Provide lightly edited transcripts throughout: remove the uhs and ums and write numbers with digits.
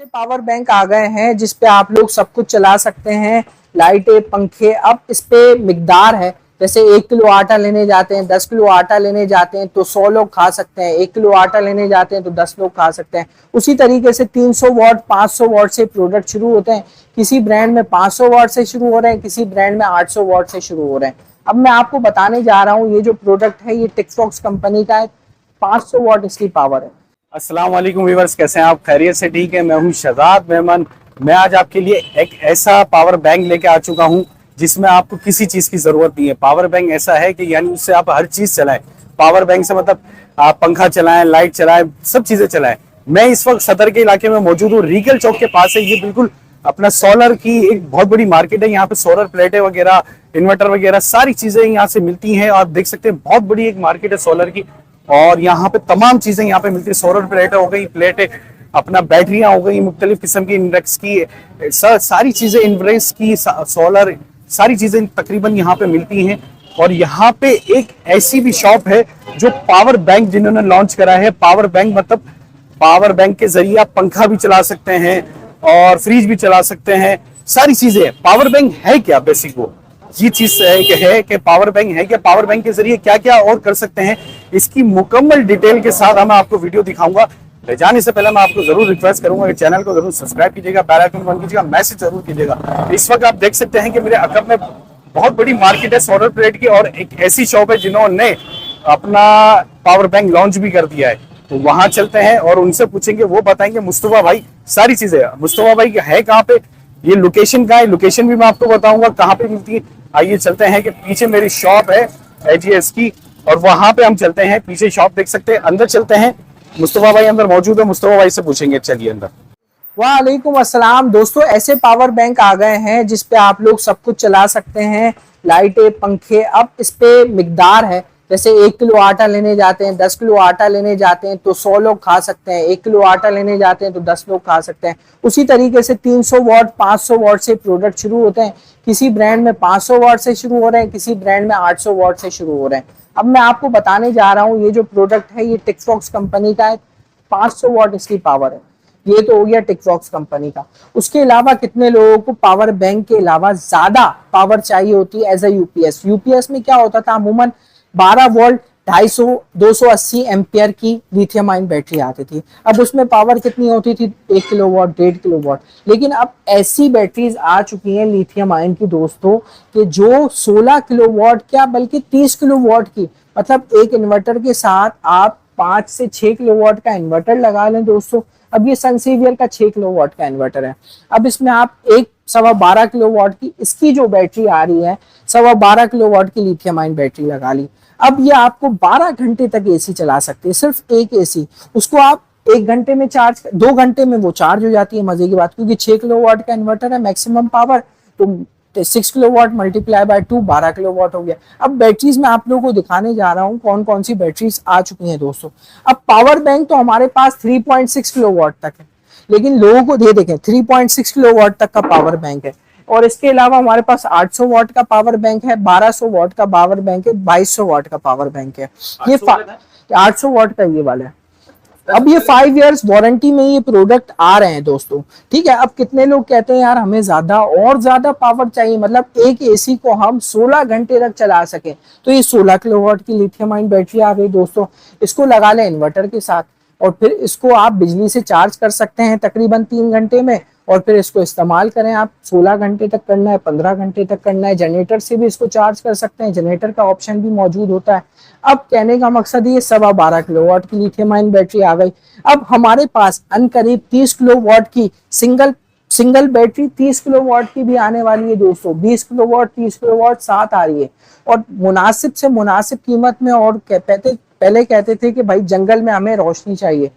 ऐसे power bank आ गए हैं जिस पे आप लोग सब कुछ चला सकते हैं, लाइटें, पंखे। अब इस पे मिकदार है, जैसे 1 किलो आटा लेने जाते हैं, 10 किलो आटा लेने जाते हैं तो 100 लोग खा सकते हैं, 1 किलो आटा लेने जाते हैं तो 10 लोग खा सकते हैं। उसी तरीके से 300 वॉट 500 वॉट से प्रोडक्ट शुरू होते हैं। किसी ब्रांड में 500 वॉट से शुरू हो रहे हैं, किसी ब्रांड में 800 वॉट से शुरू हो रहे हैं। अब मैं आपको बताने जा रहा हूँ, ये जो प्रोडक्ट है ये टिकफॉक्स कंपनी का है। 500 वॉट इसकी पावर है। अस्सलाम वालेकुम व्यूअर्स, कैसे हैं आप? खैरियत से ठीक है। मैं हूं शहजाद मेमन। मैं आज आपके लिए एक ऐसा पावर बैंक लेके आ चुका हूं जिसमें आपको किसी चीज की जरूरत नहीं है। पावर बैंक ऐसा है कि यानी उससे आप हर चीज चलाएं। पावर बैंक से मतलब आप पंखा चलाएं, लाइट चलाएं, सब चीजें चलाएं। मैं इस वक्त सदर के इलाके में मौजूद हूँ, रीगल चौक के पास है। ये बिल्कुल अपना सोलर की एक बहुत बड़ी मार्केट है। यहाँ पे सोलर प्लेटें वगैरह, इन्वर्टर वगैरह सारी चीजें यहाँ से मिलती हैं। आप देख सकते हैं बहुत बड़ी एक मार्केट है सोलर की, और यहाँ पे तमाम चीजें यहाँ पे मिलती है। सोलर प्लेटें हो गई, प्लेटें, अपना बैटरियां हो गई, मुख्तलिफ किस्म की इनवर्टर्स की, सारी चीजें इन्वर्टर्स की, सोलर, सारी चीजें तकरीबन यहाँ पे मिलती हैं। और यहाँ पे एक ऐसी भी शॉप है जो पावर बैंक जिन्होंने लॉन्च करा है। पावर बैंक मतलब पावर बैंक के जरिए आप पंखा भी चला सकते हैं और फ्रिज भी चला सकते हैं, सारी चीजें। पावर बैंक है क्या? बेसिक वो ये चीज है कि पावर बैंक है क्या, पावर बैंक के जरिए क्या क्या और कर सकते हैं, इसकी मुकम्मल डिटेल के साथ मैं आपको वीडियो दिखाऊंगा। जाने से पहले मैं आपको जरूर रिक्वेस्ट करूंगा कि चैनल को जरूर सब्सक्राइब कीजिएगा, बेल आइकन बंद कीजिएगा, मैसेज जरूर कीजिएगा। इस वक्त आप देख सकते हैं कि मेरे अकब में बहुत बड़ी मार्केट है सोलर प्लेट की, और एक ऐसी शॉप है जिन्होंने अपना पावर बैंक लॉन्च भी कर दिया है। तो वहां चलते हैं और उनसे पूछेंगे, वो बताएंगे मुस्तफा भाई सारी चीजें। मुस्तफा भाई है कहाँ पे, ये लोकेशन कहाँ है, लोकेशन भी मैं आपको बताऊंगा कहाँ पे मिलती है। आइए चलते हैं कि पीछे मेरी शॉप है एजीएस की, और वहां पे हम चलते हैं। पीछे शॉप देख सकते हैं, अंदर चलते हैं। मुस्तफा भाई अंदर मौजूद है, मुस्तफा भाई से पूछेंगे। चलिए अंदर। वालेकुम अस्सलाम दोस्तों, ऐसे पावर बैंक आ गए हैं जिस पे आप लोग सब कुछ चला सकते हैं, लाइटें, पंखे। अब इस पे मिकदार है, जैसे 1 किलो आटा लेने जाते हैं, 10 किलो आटा लेने जाते हैं तो 100 लोग खा सकते हैं, 1 किलो आटा लेने जाते हैं तो 10 लोग खा सकते हैं। उसी तरीके से 300 वॉट 500 वॉट से प्रोडक्ट शुरू होते हैं। किसी ब्रांड में 500 वॉट से शुरू हो रहे हैं, किसी ब्रांड में 800 वॉट से शुरू हो रहे हैं। अब मैं आपको बताने जा रहा हूँ, ये जो प्रोडक्ट है ये टिकफॉक्स कंपनी का है। 500 वॉट इसकी पावर है। ये तो हो गया टिकफॉक्स कंपनी का। उसके अलावा कितने लोगों को पावर बैंक के अलावा ज्यादा पावर चाहिए होती है एज ए यूपीएस। यूपीएस में क्या होता था, अमूमन 12 वोल्ट 250 280 एम्पियर की लिथियम आयन बैटरी आती थी। अब उसमें पावर कितनी होती थी, 1 किलोवाट, 1.5 किलोवाट। लेकिन अब ऐसी बैटरीज आ चुकी हैं लिथियम आयन की दोस्तों, कि जो 16 किलोवाट क्या बल्कि 30 किलोवाट की, मतलब एक इन्वर्टर के साथ आप 5 से 6 किलोवाट का इन्वर्टर लगा लें दोस्तों। अब ये सनसेवियर का 6 किलोवाट का इन्वर्टर है। अब इसमें आप एक 12.25 किलोवाट की इसकी जो बैटरी आ रही है, 12.25 किलोवाट की लिथियम आयन बैटरी लगा ली। अब ये आपको 12 घंटे तक एसी चला सकते हैं, सिर्फ एक एसी। उसको आप 1 घंटे में चार्ज, 2 घंटे में वो चार्ज हो जाती है। मजे की बात, क्योंकि 6 किलोवाट का इन्वर्टर है मैक्सिमम पावर, तो 6 किलोवाट मल्टीप्लाई बाय 2 12 किलोवाट हो गया। अब बैटरीज में आप लोगों को दिखाने जा रहा हूँ कौन कौन सी बैटरीज आ चुकी हैं दोस्तों। अब पावर बैंक तो हमारे पास 3.6 किलोवाट तक है, लेकिन लोगों को दे देखें 3.6 किलोवाट तक का पावर बैंक है। और इसके अलावा हमारे पास 800 वाट का पावर बैंक है, 1200 वाट का पावर बैंक है, 2200 वाट का पावर बैंक है। ये 800 वाट का ये वाला है। अब ये 5 इयर्स वारंटी में ये प्रोडक्ट आ रहे हैं दोस्तों, ठीक है। अब कितने लोग कहते हैं यार हमें ज्यादा और ज्यादा पावर चाहिए, मतलब एक एसी को हम 16 घंटे तक चला सके, तो ये 16 किलोवाट की लिथियम आयन बैटरी आ गई दोस्तों। इसको लगा लें इन्वर्टर के साथ, और फिर इसको आप बिजली से चार्ज कर सकते हैं तकरीबन 3 घंटे में, और फिर इसको इस्तेमाल करें। आप 16 घंटे तक करना है, 15 घंटे तक करना है। जनरेटर से भी इसको चार्ज कर सकते हैं, जनरेटर का ऑप्शन भी मौजूद होता है। अब कहने का मकसद ये 12.25 किलोवाट की लिथियम आयन बैटरी आ गई। अब हमारे पास अनकरीब 30 किलोवाट की सिंगल बैटरी 30 किलोवाट की भी आने वाली है दोस्तों। 20 किलोवाट 30 किलोवाट साथ आ रही है, और मुनासिब से मुनासिब कीमत में। और पहले कहते थे कि भाई जंगल में हमें रोशनी चाहिए,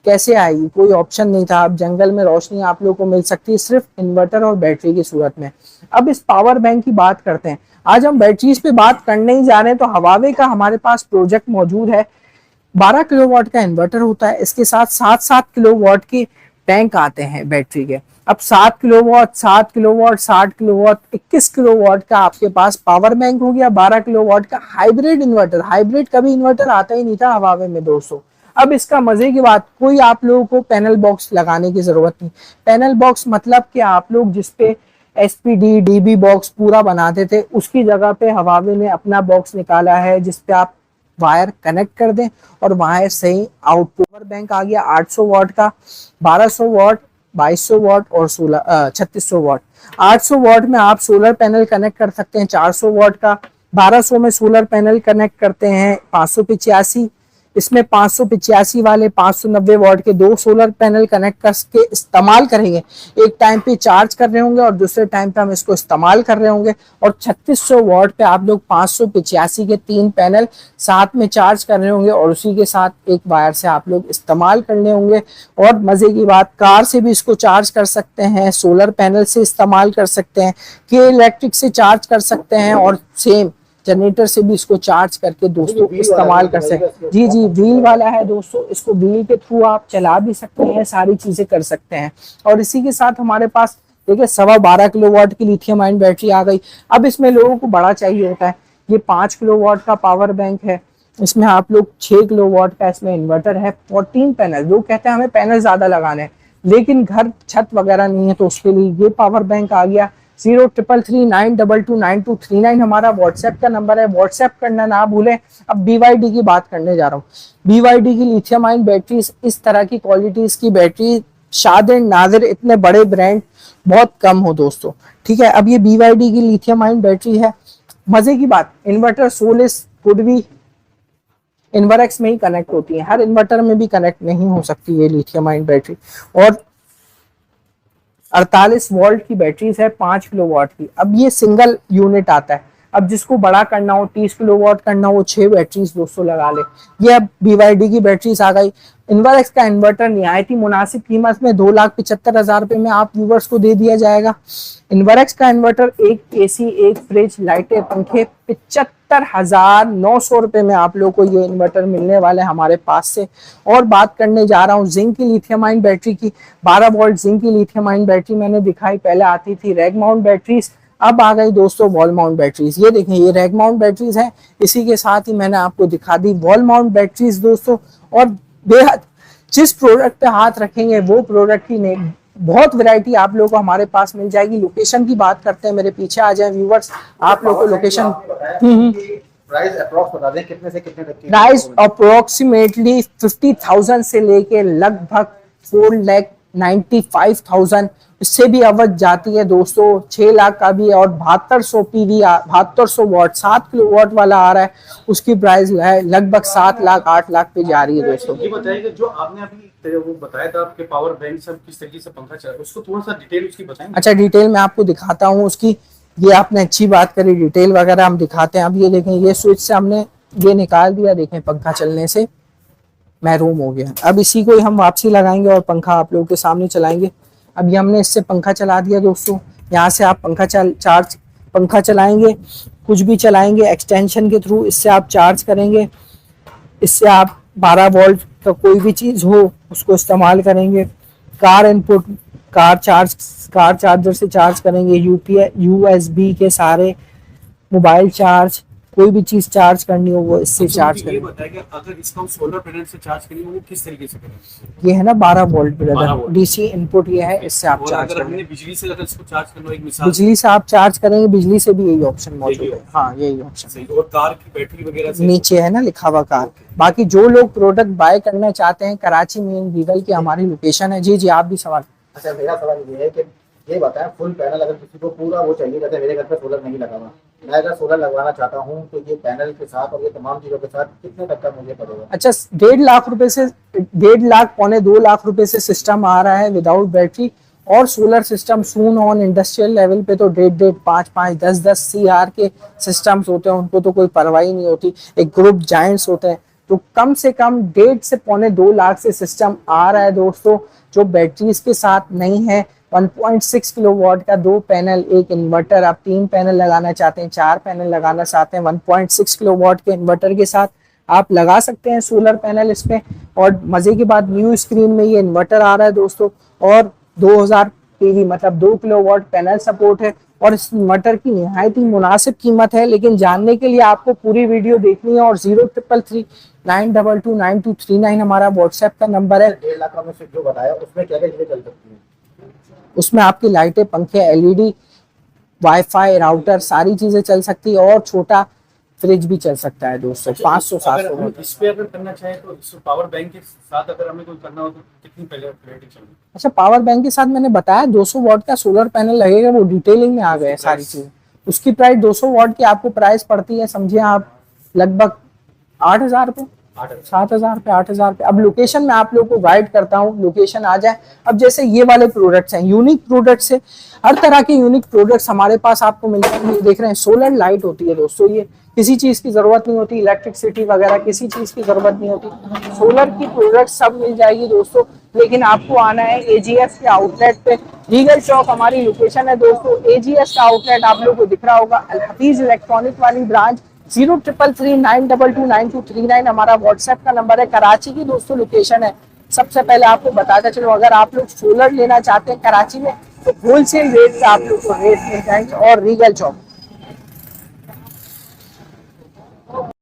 कैसे आएगी, कोई ऑप्शन नहीं था। अब जंगल में रोशनी आप लोगों को मिल सकती है सिर्फ इन्वर्टर और बैटरी की सूरत में। अब इस पावर बैंक की बात करते हैं। आज हम बैटरीज पे बात करने ही जा रहे हैं, तो हवावे का हमारे पास प्रोजेक्ट मौजूद है। 12 किलोवाट का इन्वर्टर होता है, इसके साथ 7 किलोवाट के बैंक आते हैं बैटरी के। अब 7 किलोवाट 60 किलोवाट 21 किलोवाट का आपके पास पावर बैंक हो गया। 12 किलोवाट का हाइब्रिड इन्वर्टर, हाइब्रिड कभी इन्वर्टर आता ही नहीं था हवावे में दोस्तों। अब इसका मजे की बात, कोई आप लोगों को पैनल बॉक्स लगाने की जरूरत नहीं। पैनल बॉक्स मतलब कि आप लोग जिसपे एसपीडी डीबी बॉक्स पूरा बनाते थे, उसकी जगह पे हवावे ने अपना बॉक्स निकाला है जिसपे आप वायर कनेक्ट कर दें और वायर से ही आउट। पावर बैंक आ गया 800 वॉट का, 1200 वॉट, 2200 वॉट और 3600 वॉट। 800 वॉट में आप सोलर पैनल कनेक्ट कर सकते हैं 400 वॉट का, 1200 में सोलर पैनल कनेक्ट करते हैं 585, इसमें 585 वाले 590 वॉट के दो सोलर पैनल कनेक्ट करके इस्तेमाल करेंगे। एक टाइम पे चार्ज कर रहे होंगे और दूसरे टाइम पे हम इसको इस्तेमाल कर रहे होंगे। और 3600 वॉट पे आप लोग 585 के 3 पैनल साथ में चार्ज कर रहे होंगे और उसी के साथ एक वायर से आप लोग इस्तेमाल करने होंगे। और मजे की बात, कार से भी इसको चार्ज कर सकते हैं, सोलर पैनल से इस्तेमाल कर सकते हैं, के इलेक्ट्रिक से चार्ज कर सकते हैं और सेम जनरेटर से भी इसको चार्ज करके दोस्तों इस्तेमाल कर सकते हैं। जी जी, व्हील वाला है दोस्तों, इसको व्हील के थ्रू आप चला भी सकते हैं, सारी चीजें कर सकते हैं। और इसी के साथ हमारे पास देखिए 12.25 किलोवाट की लिथियम आयन बैटरी आ गई। अब इसमें लोगों को बड़ा चाहिए होता है, ये 5 किलोवाट का पावर बैंक है, इसमें आप लोग 6 किलोवाट का इसमें इन्वर्टर है, 14 पैनल। लोग कहते हैं हमें पैनल ज्यादा लगाने हैं लेकिन घर छत वगैरह नहीं है, तो उसके लिए ये पावर बैंक आ गया। 0339229239 हमारा व्हाट्सएप का नंबर है, व्हाट्सएप करना ना भूलें। अब BYD की बात करने जा रहा हूँ। BYD की लिथियम आयन बैटरीज, इस तरह की क्वालिटीज की बैटरी शाद एंड नादिर, इतने बड़े ब्रांड बहुत कम हो दोस्तों, ठीक है। अब ये BYD की लिथियम आयन बैटरी है। मजे की बात, इन्वर्टर सोलिस कुड भी इन्वर्क्स में ही कनेक्ट होती है, हर इन्वर्टर में भी कनेक्ट नहीं हो सकती ये लिथियम आयन बैटरी। और 48 वोल्ट की बैटरीज है 5 किलोवाट की। अब ये सिंगल यूनिट आता है, अब जिसको बड़ा करना हो 30 किलोवाट करना हो, 6 बैटरीज दोस्तों लगा ले। ये अब BYD की बैटरीज आ गई। इन्वर्क्स का इन्वर्टर निहायत ही मुनासिब कीमत में 2,75,000 रुपए में आप व्यूवर्स को दे दिया जाएगा। इन्वर्क्स का इन्वर्टर, एक AC, एक फ्रिज, लाइटें, पंखे 75,900 रुपए में आप लोग को ये इन्वर्टर मिलने वाले हमारे पास से। और बात करने जा रहा हूँ जिंक की लिथियम आयन बैटरी की। 12 वोल्ट जिंक की लिथियम आयन बैटरी मैंने दिखाई, पहले आती थी रैक माउंट बैटरीज, अब आ गई दोस्तों वॉल माउंट बैटरीज। ये देखें, ये रैक माउंट बैटरीज हैं, इसी के साथ ही मैंने आपको दिखा दी वॉल माउंट बैटरीज दोस्तों। और बेहद जिस प्रोडक्ट पे हाथ रखेंगे वो प्रोडक्ट की नहीं, बहुत वैरायटी आप लोगों को हमारे पास मिल जाएगी। लोकेशन की बात करते हैं, मेरे पीछे आ जाए व्यूवर्स, आप लोगों को लोकेशन प्राइस अप्रॉक्स बता दें, कितने से कितने तक की प्राइस अप्रोक्सीमेटली 50,000 से लेके लगभग 4,95,000, इससे भी अवध जाती है दोस्तों, 6 लाख का भी है। और 7200 PV 7200 वॉट 7 किलोवाट वाला आ रहा है, उसकी प्राइस है लगभग 7 लाख 8 लाख पे जा रही है दोस्तों। ये बताइए जो आपने अभी वो बताया था आपके पावर बैंक सब किस तरीके से पंखा चला, उसको थोड़ा सा डिटेल उसकी बताएंगे। अच्छा, डिटेल मैं आपको दिखाता हूँ उसकी। ये आपने अच्छी बात करी, डिटेल वगैरह हम दिखाते हैं। अब ये देखें, ये स्विच से हमने ये निकाल दिया, देखें पंखा चलने से महरूम हो गया। अब इसी को ही हम वापसी लगाएंगे और पंखा आप लोगों के सामने चलाएंगे। अब ये हमने इससे पंखा चला दिया दोस्तों, यहाँ से आप पंखा चलाएंगे, कुछ भी चलाएंगे एक्सटेंशन के थ्रू, इससे आप चार्ज करेंगे, इससे आप 12 वोल्ट का कोई भी चीज हो उसको इस्तेमाल करेंगे। कार इनपुट, कार चार्जर से चार्ज करेंगे, USB के सारे, मोबाइल चार्ज, कोई भी चीज चार्ज करनी हो वो इससे चार्ज करेंगे। ये बताइए अगर इसको हम सोलर पैनल से चार्ज करेंगे वो किस तरीके से करेंगे। ये है ना 12 volt brother, 12 volt. DC input ये है, इससे आप और चार्ज अगर करेंगे। हमने बिजली से अगर इसको चार्ज करना हो, एक मिसाल बिजली से आप चार्ज करेंगे, बिजली से भी यही ऑप्शन मौजूद है। हाँ, यही ऑप्शन सही। और कार की बैटरी वगैरह से नीचे है ना लिखा हुआ कार। बाकी जो लोग प्रोडक्ट बाय करना चाहते हैं, कराची में रीगल की हमारी लोकेशन है। जी जी, आप भी सवाल। अच्छा, मेरा सवाल ये है कि ये बताएं, फुल पैनल अगर किसी को पूरा वो चाहिए, जैसे मेरे घर पे सोलर नहीं लगा हुआ, मैं अगर सोलर लगवाना चाहता हूँ तो ये पैनल के साथ और ये तमाम चीजों के साथ कितने तक का मुझे पड़ेगा? अच्छा, 1.5 लाख रुपए से 1.5 लाख पौने 2 लाख रुपए से सिस्टम आ रहा है विदाउट बैटरी। और solar system soon on industrial level पे तो 1.5, 5, 10 CR के सिस्टम्स होते हैं, उनको तो कोई परवाह नहीं होती। एक ग्रुप जायंट्स होते हैं, तो कम से कम 1.5 से पौने 2 लाख से सिस्टम आ रहा है दोस्तों, जो बैटरीज के साथ नहीं है। 1.6 किलोवाट का 2 पैनल, एक इन्वर्टर, आप 3 पैनल लगाना चाहते हैं, 4 पैनल लगाना चाहते हैं, 1.6 किलोवाट के इन्वर्टर के साथ आप लगा सकते हैं सोलर पैनल इसमें। और मजे की बात, न्यू स्क्रीन में ये इन्वर्टर आ रहा है दोस्तों, और 2000 PV मतलब 2 किलोवाट पैनल सपोर्ट है। और इस मटर की निहायत ही मुनासिब कीमत है। लेकिन जानने के लिए आपको पूरी वीडियो देखनी है। और 033392292239 हमारा व्हाट्सएप का नंबर है। 1.5 लाख का आपने जो बताया उसमें क्या क्या चीजें चल सकती हैं? उसमें आपकी लाइटें, पंखे, एलईडी, वाईफाई, राउटर, सारी चीजें चल सकती है। और छोटा फ्रिज भी चल सकता है दोस्तों, 500-700 अगर इस पे अगर करना चाहे तो इस पावर बैंक के साथ अगर हमें कोई करना हो तो कितनी पहले रेटिंग चाहिए? अच्छा, पावर बैंक के साथ मैंने बताया 200 वॉट का सोलर पैनल लगेगा, वो डिटेलिंग में आ गए सारी चीजें। उसकी प्राइस 200 वॉट की आपको प्राइस पड़ती है, समझिए आप लगभग 8,000 रुपये, 7,000 रुपये, 8,000 रुपये। अब लोकेशन में आप लोग को गाइड करता हूँ, लोकेशन आ जाए। अब जैसे ये वाले प्रोडक्ट्स हैं, यूनिक प्रोडक्ट्स है, हर तरह के यूनिक प्रोडक्ट्स हमारे पास आपको मिलते हैं। देख रहे हैं सोलर लाइट होती है दोस्तों, ये किसी चीज की जरूरत नहीं होती, इलेक्ट्रिसिटी वगैरह किसी चीज की जरूरत नहीं होती, सोलर की प्रोडक्ट सब मिल जाएगी दोस्तों। लेकिन आपको आना है एजीएस के आउटलेट पे, रीगल चौक हमारी लोकेशन है दोस्तों। एजीएस का आउटलेट आप लोगों को दिख रहा होगा, अल हफीज इलेक्ट्रॉनिक वाली ब्रांच। 033392292239 हमारा व्हाट्सएप का नंबर है। कराची की दोस्तों लोकेशन है। सबसे पहले आपको बताता चलो, अगर आप लोग सोलर लेना चाहते हैं कराची में तो होलसेल रेट पे आप लोग को रेट मिल जाएंगे। और रीगल चौक